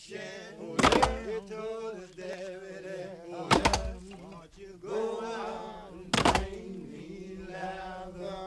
shed. He told the David, won't you go out and bring me leather?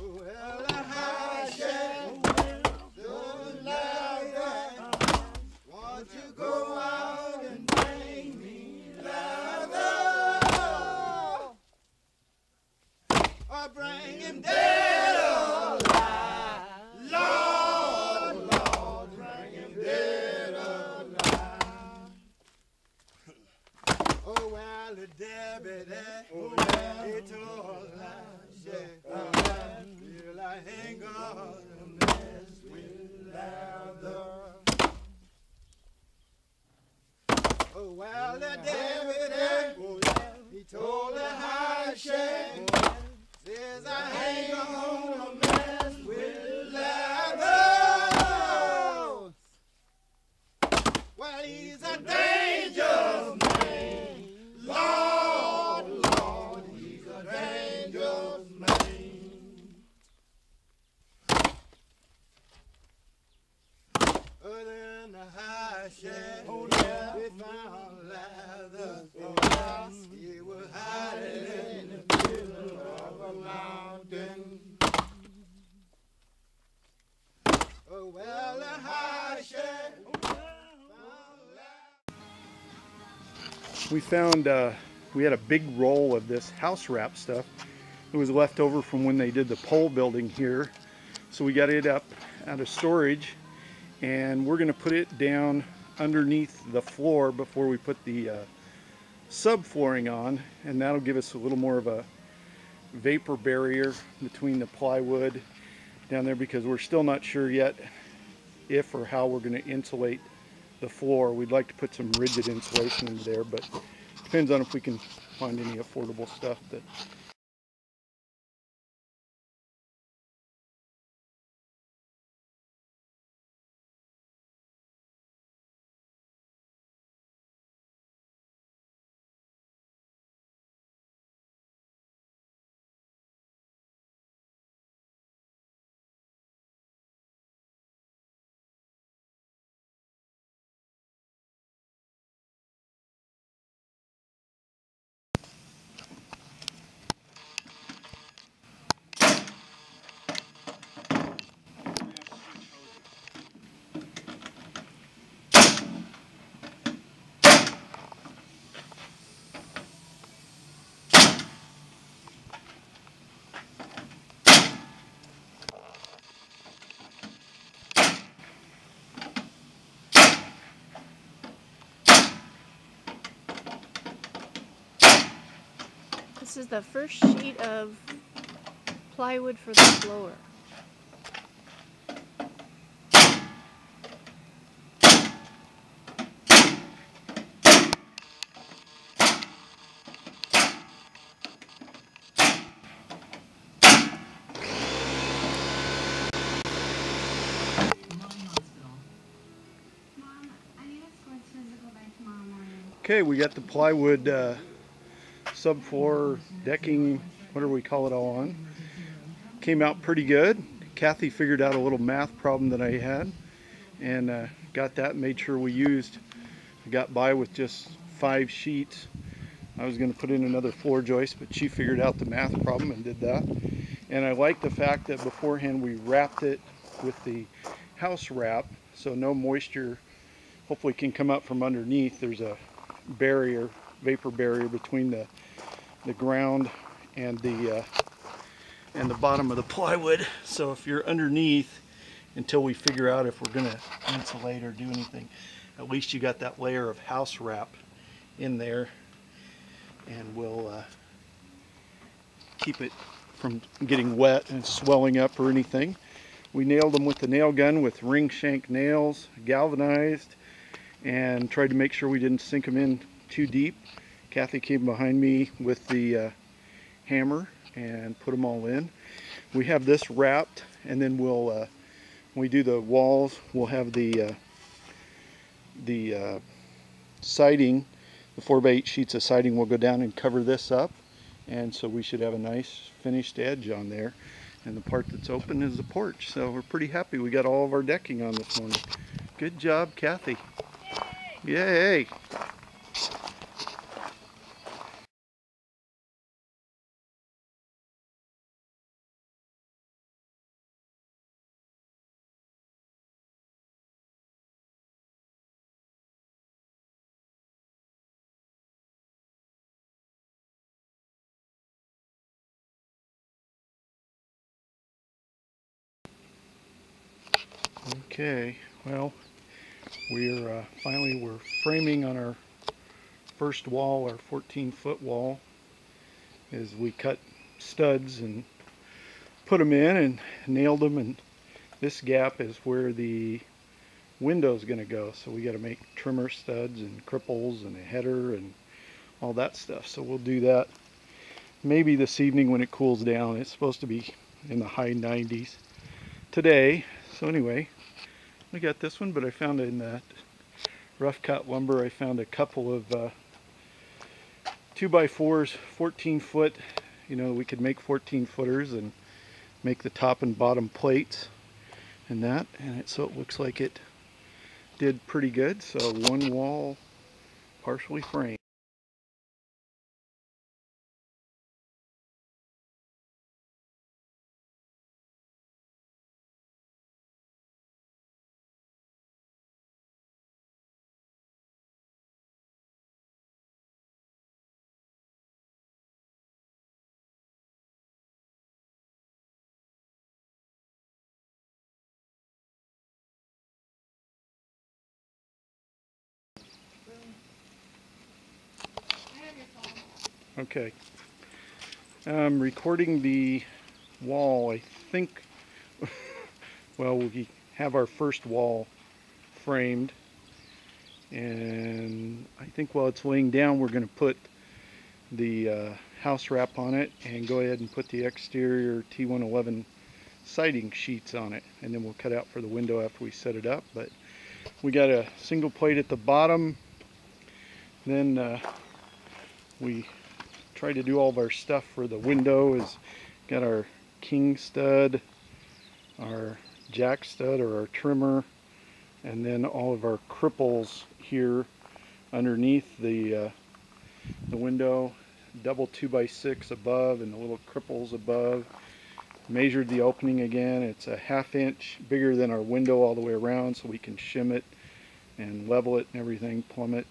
Well, the high shed told leather, won't you go out and bring me leather? Or bring him dead or alive. Lord, Lord, bring him dead or alive. Oh, well, the David, he told Elijah, till I ain't gonna mess with leather. Oh, well, the David, he told the high shade, says I ain't gonna mess with leather. Well, he's a dangerous man. Lord, Lord, he's a dangerous man. Other than the high shade, we found leather. He was hiding in the middle of a mountain. Oh, well, the high shade found leather. We found, we had a big roll of this house wrap stuff. It was left over from when they did the pole building here. So we got it up out of storage, and we're going to put it down underneath the floor before we put the subflooring on, and that'll give us a little more of a vapor barrier between the plywood down there, because we're still not sure yet if or how we're going to insulate the floor. We'd like to put some rigid insulation in there, but depends on if we can find any affordable stuff that This is the first sheet of plywood for the floor. Okay, we got the plywood subfloor decking, whatever we call it, all on. Came out pretty good. Kathy figured out a little math problem that I had, and got that, made sure we got by with just 5 sheets. I was going to put in another floor joist, but she figured out the math problem and did that. And I like the fact that beforehand we wrapped it with the house wrap, so no moisture hopefully can come up from underneath. There's a barrier, vapor barrier between the ground and the bottom of the plywood. So if you're underneath, until we figure out if we're going to insulate or do anything, at least you got that layer of house wrap in there, and will keep it from getting wet and swelling up or anything. We nailed them with the nail gun with ring shank nails, galvanized, and tried to make sure we didn't sink them in too deep. Kathy came behind me with the hammer and put them all in. We have this wrapped, and then we'll when we do the walls, we'll have the siding, the 4x8 sheets of siding will go down and cover this up, and so we should have a nice finished edge on there. And the part that's open is the porch. So we're pretty happy we got all of our decking on this morning. Good job, Kathy. Yay! Okay, well, we're framing on our first wall, our 14-foot wall, as we cut studs and put them in and nailed them, and this gap is where the window is going to go. So we got to make trimmer studs and cripples and a header and all that stuff. So we'll do that maybe this evening when it cools down. It's supposed to be in the high 90s today. So anyway, we got this one, but I found in that rough cut lumber, I found a couple of 2x4s, 14 foot. You know, we could make 14 footers and make the top and bottom plates and that, and so it looks like it did pretty good. So one wall partially framed. Okay, I'm recording the wall. I think, well, we have our first wall framed, and I think while it's laying down, we're going to put the house wrap on it and go ahead and put the exterior T111 siding sheets on it, and then we'll cut out for the window after we set it up. But we got a single plate at the bottom, then we try to do all of our stuff for the window. Is got our king stud, our jack stud or our trimmer, and then all of our cripples here underneath the window, double 2x6 above and the little cripples above. Measured the opening again. It's a 1/2 inch bigger than our window all the way around, so we can shim it and level it and everything, plumb it.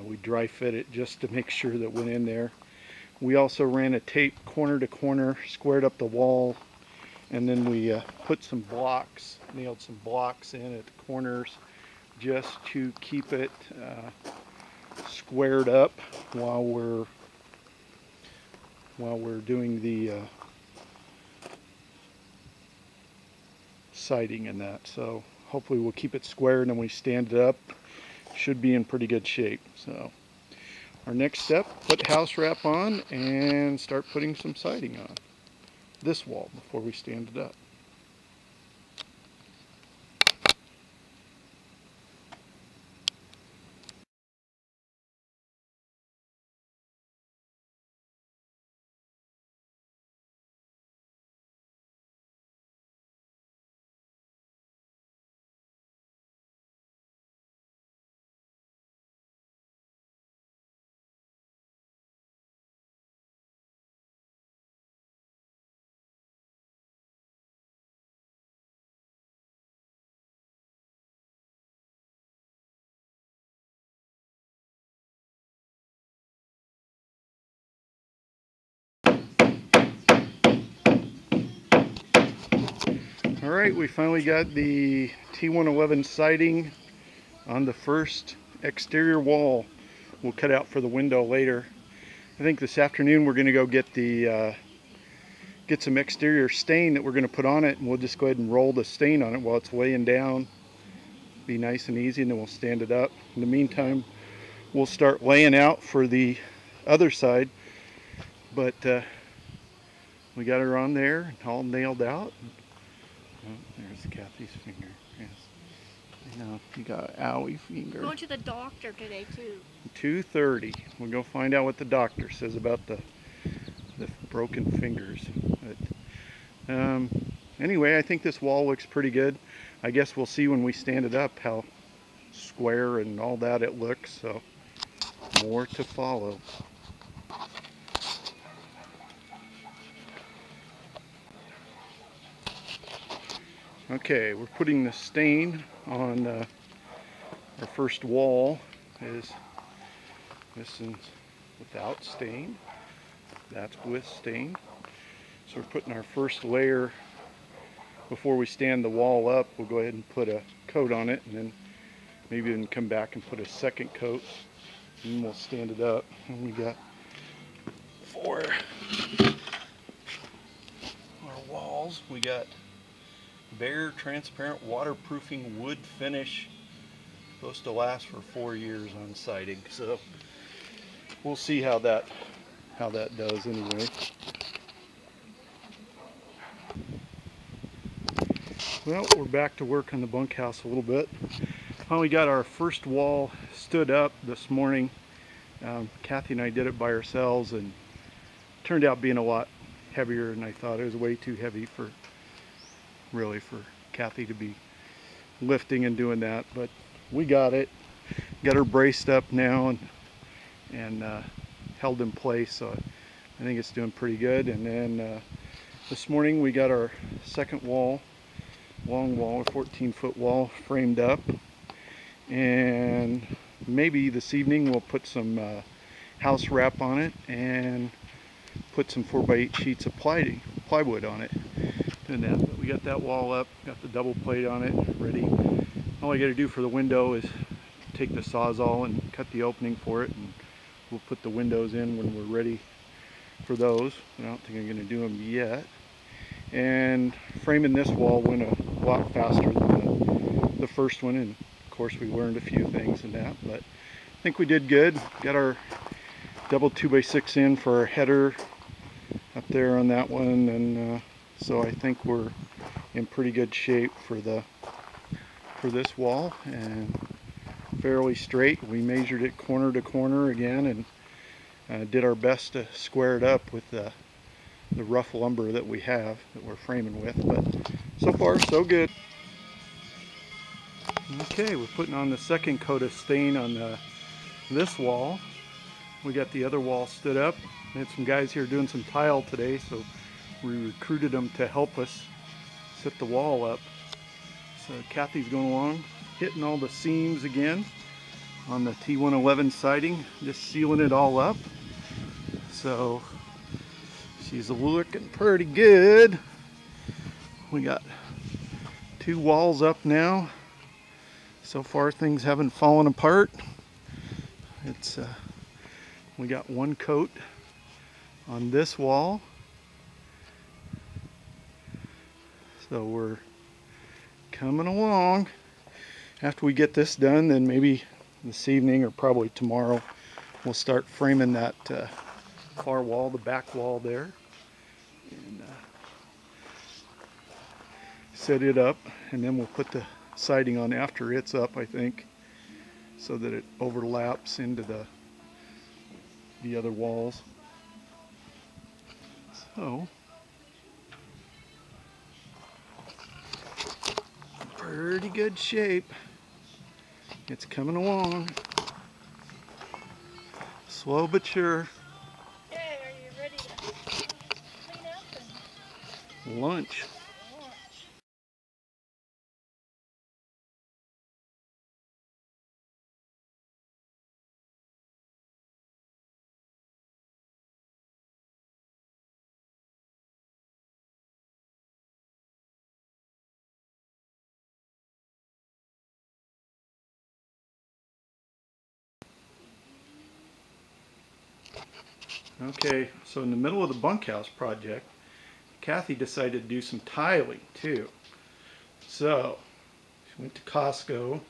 We dry fit it just to make sure that it went in there. We also ran a tape corner to corner, squared up the wall, and then we put some blocks, nailed some blocks in at the corners just to keep it squared up while we're doing the siding and that. So hopefully we'll keep it square, and then we stand it up. Should be in pretty good shape. So our next step, put house wrap on and start putting some siding on this wall before we stand it up. Alright, we finally got the T111 siding on the first exterior wall. We'll cut out for the window later. I think this afternoon we're going to go get the get some exterior stain that we're going to put on it, and we'll just go ahead and roll the stain on it while it's laying down. Be nice and easy, and then we'll stand it up. In the meantime, we'll start laying out for the other side, but we got her on there all nailed out. Oh, there's Kathy's finger. Yes. I know, you got an owie finger. Going to the doctor today too. 2:30. We'll go find out what the doctor says about the broken fingers. But Anyway, I think this wall looks pretty good. I guess we'll see when we stand it up how square and all that it looks, so more to follow. Okay, we're putting the stain on our first wall. This is without stain, that's with stain. So we're putting our first layer before we stand the wall up. We'll go ahead and put a coat on it, and then maybe then come back and put a second coat, and then we'll stand it up. And we got for our walls, we got bare transparent waterproofing wood finish, supposed to last for 4 years on siding. So we'll see how that does anyway. Well, we're back to work on the bunkhouse a little bit. Finally got our first wall stood up this morning. Kathy and I did it by ourselves, and it turned out being a lot heavier than I thought. It was way too heavy for Kathy to be lifting and doing that, but we got it. Got her braced up now and held in place, so I think it's doing pretty good. And then this morning we got our second wall, long wall, a 14-foot wall framed up, and maybe this evening we'll put some house wrap on it and put some 4x8 sheets of plywood on it. Doing that, but we got that wall up, got the double plate on it ready. All I got to do for the window is take the Sawzall and cut the opening for it, and we'll put the windows in when we're ready for those. I don't think I'm going to do them yet. And framing this wall went a lot faster than the first one, and of course we learned a few things in that, but I think we did good. Got our double 2x6 in for our header up there on that one, and so I think we're in pretty good shape for this wall, and fairly straight. We measured it corner to corner again, and did our best to square it up with the rough lumber that we have that we're framing with, but so far so good. Okay, we're putting on the second coat of stain on this wall. We got the other wall stood up. We had some guys here doing some tile today, so we recruited them to help us set the wall up. So Kathy's going along, hitting all the seams again on the T111 siding, just sealing it all up. So she's looking pretty good. We got 2 walls up now. So far things haven't fallen apart. It's we got 1 coat on this wall. So we're coming along. After we get this done, then maybe this evening or probably tomorrow we'll start framing that far wall, the back wall there, and set it up, and then we'll put the siding on after it's up, I think, so that it overlaps into the other walls. So pretty good shape. It's coming along, slow but sure. Okay, are you ready to clean up and Lunch. Okay, so in the middle of the bunkhouse project, Kathy decided to do some tiling too. So she went to Costco,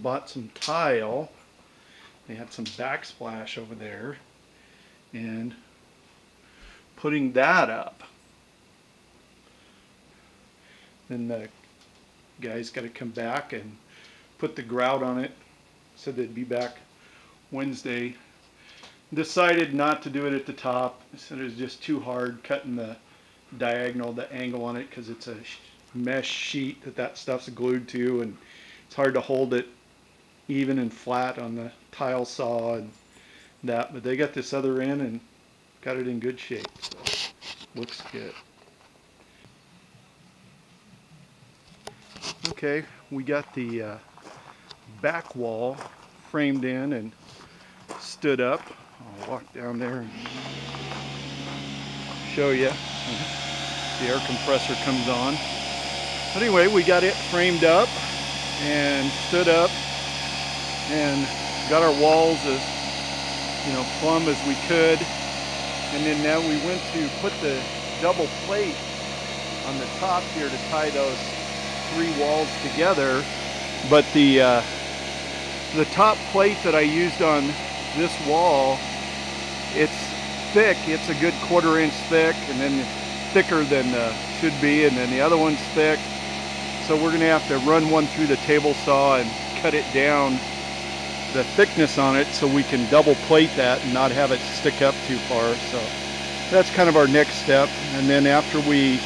bought some tile. They had some backsplash over there, and putting that up. Then the guys got to come back and put the grout on it. Said they'd be back Wednesday. Decided not to do it at the top. Said it was just too hard cutting the diagonal, the angle on it, because it's a mesh sheet that stuff's glued to, and it's hard to hold it even and flat on the tile saw and that. But they got this other end and got it in good shape, so looks good. Okay, we got the back wall framed in and stood up. I'll walk down there and show you. The air compressor comes on. But anyway, we got it framed up and stood up and got our walls as, you know, plumb as we could. And then now we went to put the double plate on the top here to tie those 3 walls together. But the top plate that I used on this wall, it's thick. It's a good 1/4 inch thick, and then thicker than should be, and then the other one's thick. So we're gonna have to run one through the table saw and cut it down, the thickness on it, so we can double plate that and not have it stick up too far. So that's kind of our next step. And then after we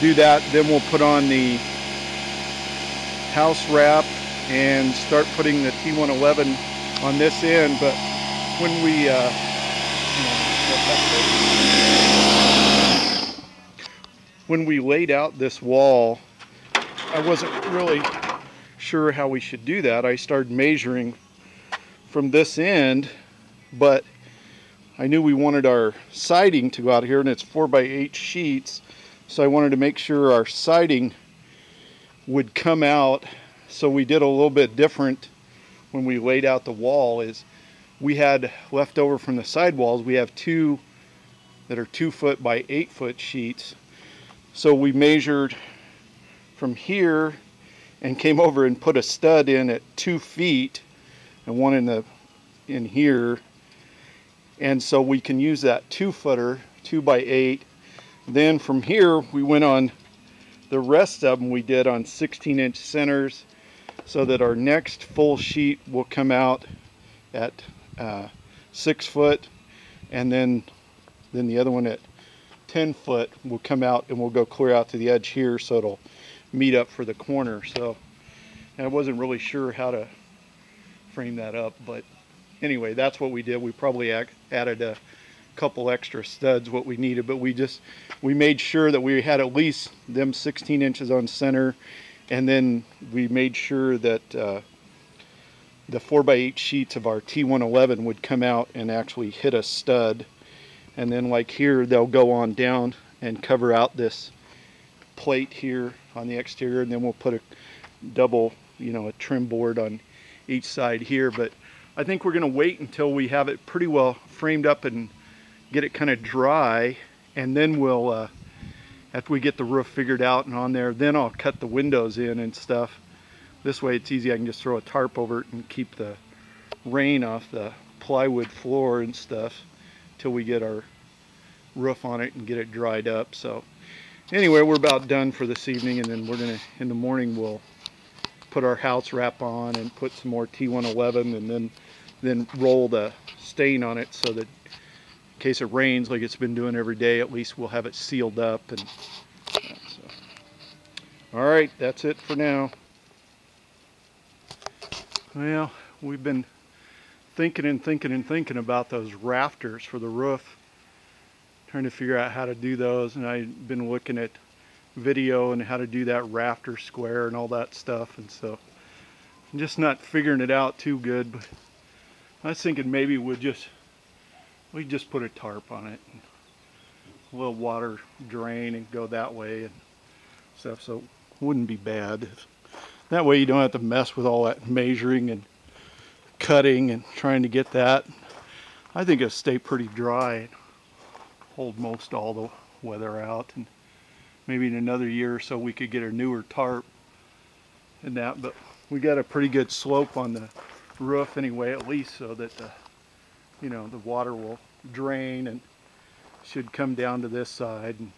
do that, then we'll put on the house wrap and start putting the T111 on this end. But when we laid out this wall, I wasn't really sure how we should do that. I started measuring from this end, but I knew we wanted our siding to go out here, and it's 4x8 sheets, so I wanted to make sure our siding would come out. So we did a little bit different when we laid out the wall. Is we had left over from the sidewalls, we have 2 that are 2 foot by 8 foot sheets. So we measured from here and came over and put a stud in at 2 feet and one in here. And so we can use that 2-footer, 2x8. Then from here we went on the rest of them, we did on 16-inch centers, so that our next full sheet will come out at 6 foot, and then the other one at 10 foot will come out and we'll go clear out to the edge here, so it'll meet up for the corner. So I wasn't really sure how to frame that up, but anyway, that's what we did. We probably added a couple extra studs what we needed, but we made sure that we had at least them 16 inches on center, and then we made sure that the 4x8 sheets of our T111 would come out and actually hit a stud. And then like here, they'll go on down and cover out this plate here on the exterior, and then we'll put a double, you know, a trim board on each side here. But I think we're gonna wait until we have it pretty well framed up and get it kind of dry, and then we'll, after we get the roof figured out and on there, then I'll cut the windows in and stuff. This way it's easy, I can just throw a tarp over it and keep the rain off the plywood floor and stuff till we get our roof on it and get it dried up. So anyway, we're about done for this evening, and then we're gonna, in the morning, we'll put our house wrap on and put some more T111, and then roll the stain on it, so that in case it rains like it's been doing every day, at least we'll have it sealed up. And so. All right, that's it for now. Well, we've been thinking and thinking and thinking about those rafters for the roof, trying to figure out how to do those, and I've been looking at video and how to do that rafter square and all that stuff, and so I'm just not figuring it out too good. But I was thinking maybe we just put a tarp on it, and a little water drain, and go that way and stuff, so it wouldn't be bad. That way you don't have to mess with all that measuring and cutting and trying to get that. I think it'll stay pretty dry and hold most all the weather out, and maybe in another year or so we could get a newer tarp and that. But we got a pretty good slope on the roof anyway, at least, so that the, you know, the water will drain and should come down to this side, and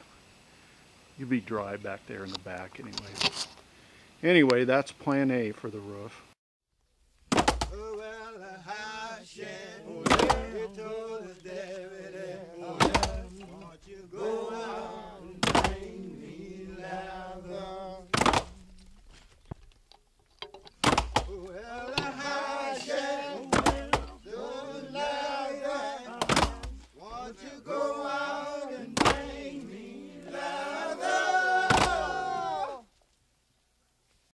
you'll be dry back there in the back anyway. Anyway, that's plan A for the roof. Oh, well,